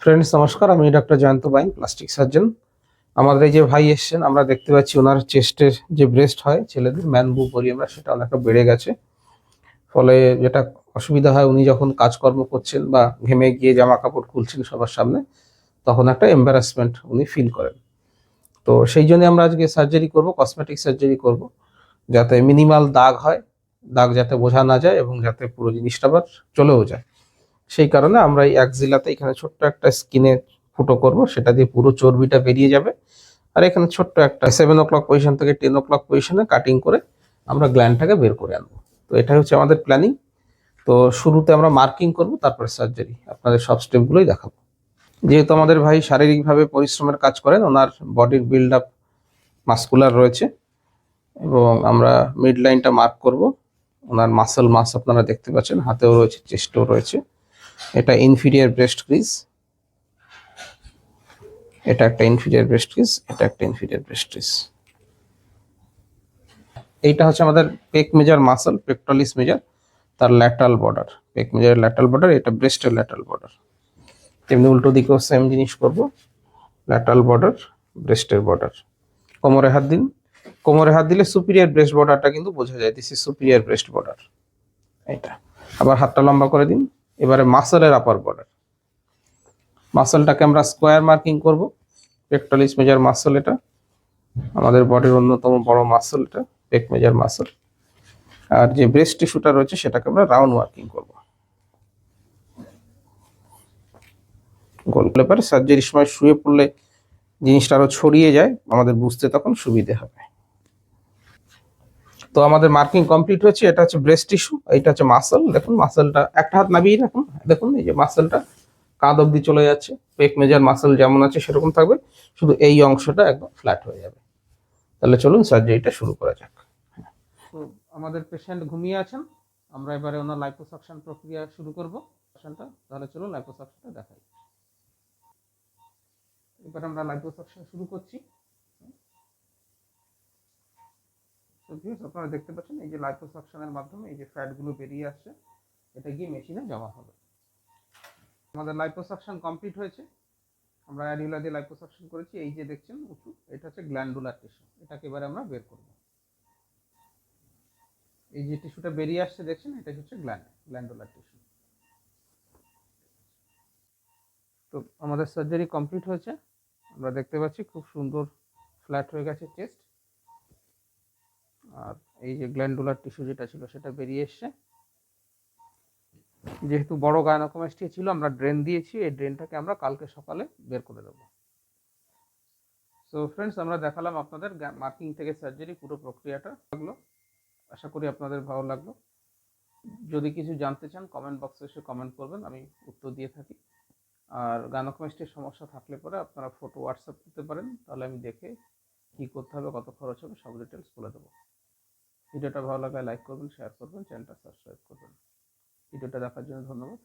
Friends নমস্কার, আমি doctor Jayanta বাইন, plastic surgeon. আমাদের এই যে ভাই এসছেন, আমরা দেখতে পাচ্ছি ওনার চেস্টের যে ব্রেস্ট হয় ছেলেদের, ম্যান বু বলি আমরা, সেটা অনেকটা বেড়ে গেছে। ফলে যেটা অসুবিধা হয়, উনি যখন কাজকর্ম করছেন বা ঘেমে গিয়ে জামা কাপড় খুলছেন সবার সামনে, তখন একটা এম্বারাসমেন্ট উনি ফিল করেন। তো সেই জন্য আমরা আজকে সার্জারি করব, কসমেটিক সার্জারি করব, যাতে মিনিমাল দাগ হয়, দাগ যাতে বোঝা না যায় এবং যাতে পুরো জিনিসটা আবার চলেও যায়। সেই কারণে আমরা এই অ্যাক্সিলাতে এখানে ছোট্ট একটা স্কিনে ফুটো করব, সেটা দিয়ে পুরো চর্বিটা বেরিয়ে যাবে। আর এখানে ছোট্ট একটা 7 o'clock পজিশন থেকে 10 o'clock পজিশনে কাটিং করে আমরা গ্ল্যান্ডটাকে বের করে আনবো। তো এটাই হচ্ছে আমাদের প্ল্যানিং। তো শুরুতে আমরা মার্কিং করব, তারপরে সার্জারি, আপনাদের সব স্টেপগুলোই দেখাবো। যেহেতু আমাদের ভাই শারীরিকভাবে পরিশ্রমের কাজ করেন, ওনার বডির বিল্ড আপ মাসকুলার রয়েছে এবং আমরা মিড লাইনটা মার্ক করব। ওনার মাসল মাস আপনারা দেখতে পাচ্ছেন, হাতেও রয়েছে, চেস্টেও রয়েছে। এটা ইনফিরিয়ার ব্রেস্ট ক্রিজ, এটা একটা ইনফিরিয়ার ব্রেস্ট ক্রিজ, এটা একটা ইনফিরিয়ার ব্রেস্ট ক্রিজ। এইটা হচ্ছে আমাদের পেক মেজার মাসল, পেকটলিস মেজার, তার ল্যাটারাল বর্ডার, পেক মেজারের ল্যাটারাল বর্ডার, এটা ব্রেস্টের ল্যাটারাল বর্ডার। তেমনি উল্টো দিকেও সেম জিনিস করব, ল্যাটারাল বর্ডার, ব্রেস্টের বর্ডার। কোমরে হাত দিন, কোমরে হাত দিলে সুপিরিয়ার ব্রেস্ট বর্ডারটা কিন্তু বোঝা যায়, this is superior breast border. এটা আবার হাতটা লম্বা করে দিন। এবারে মাসলের আপার বর্ডার, মাসলটাকে আমরা স্কোয়ার মার্কিং করব। পেকটলিস মেজার মাসল, এটা আমাদের বডির অন্যতম বড় মাসল, এটা পেক মেজার মাসল। আর যে ব্রেস্ট টিস্যুটা রয়েছে সেটাকে আমরা রাউন্ড মার্কিং করব। গোল ব্যাপারে সার্জারির সময় শুয়ে পড়লে জিনিসটা আরো ছড়িয়ে যায়, আমাদের বুঝতে তখন সুবিধে হবে। তো আমাদের মার্কিং কমপ্লিট হয়েছে। এটা হচ্ছে ব্রেস্ট টিস্যু, এটা হচ্ছে মাসল। দেখুন মাসলটা, একটা হাত নামিয়ে রাখুন, দেখুন এই যে মাসলটা কাঁধ অব্দি চলে যাচ্ছে। পেক মেজার মাসল যেমন আছে সেরকম থাকবে, শুধু এই অংশটা একদম ফ্ল্যাট হয়ে যাবে। তাহলে চলুন সার্জারিটা শুরু করা যাক। তো আমাদের পেশেন্ট ঘুমিয়ে আছেন, আমরা এবারে ওনার লাইপোসাকশন প্রক্রিয়া শুরু করব। তাহলে চলুন লাইপোসাকশনটা দেখাই। এবার আমরা লাইপোসাকশন শুরু করছি। আপনারা দেখতে পাচ্ছেন এই যে লাইপোসাকশনের মাধ্যমে এই যে ফ্যাটগুলো বেরিয়ে আসছে, এটা গিয়ে মেশিনে জমা হবে। আমাদের লাইপোসাকশন কমপ্লিট হয়েছে। আমরা অ্যারিউলা দিয়ে লাইপোসাকশন করেছি। এই যে দেখছেন উঁচু, এটা হচ্ছে গ্ল্যান্ডুলার টিস্যু, এটাকে এবারে আমরা বের করব। এই যে টিস্যুটা বেরিয়ে আসছে দেখছেন, এটা হচ্ছে গ্ল্যান্ডুলার টিস্যু। তো আমাদের সার্জারি কমপ্লিট হয়েছে। আমরা দেখতে পাচ্ছি খুব সুন্দর ফ্ল্যাট হয়ে গেছে চেস্ট। আর এই যে গ্ল্যান্ডুলার টিস্যু যেটা ছিল সেটা বেরিয়ে এসছে। যেহেতু বড় গাইনোকোমাস্টিয়া ছিল, আমরা ড্রেন দিয়েছি, এই ড্রেনটাকে আমরা কালকে সকালে বের করে দেবো। সো ফ্রেন্ডস, আমরা দেখালাম আপনাদের মার্কিং থেকে সার্জারি পুরো প্রক্রিয়াটা। লাগলো, আশা করি আপনাদের ভালো লাগলো। যদি কিছু জানতে চান কমেন্ট বক্সে এসে কমেন্ট করবেন, আমি উত্তর দিয়ে থাকি। আর গাইনোকোমাস্টিয়ার সমস্যা থাকলে পরে আপনারা ফটো হোয়াটসঅ্যাপ করতে পারেন, তাহলে আমি দেখে কী করতে হবে, কত খরচ হবে, সব ডিটেলস বলে দেবো। ভিডিওটা ভালো লাগলে লাইক করবেন, শেয়ার করবেন, চ্যানেলটা সাবস্ক্রাইব করবেন। ভিডিওটা দেখার জন্য ধন্যবাদ।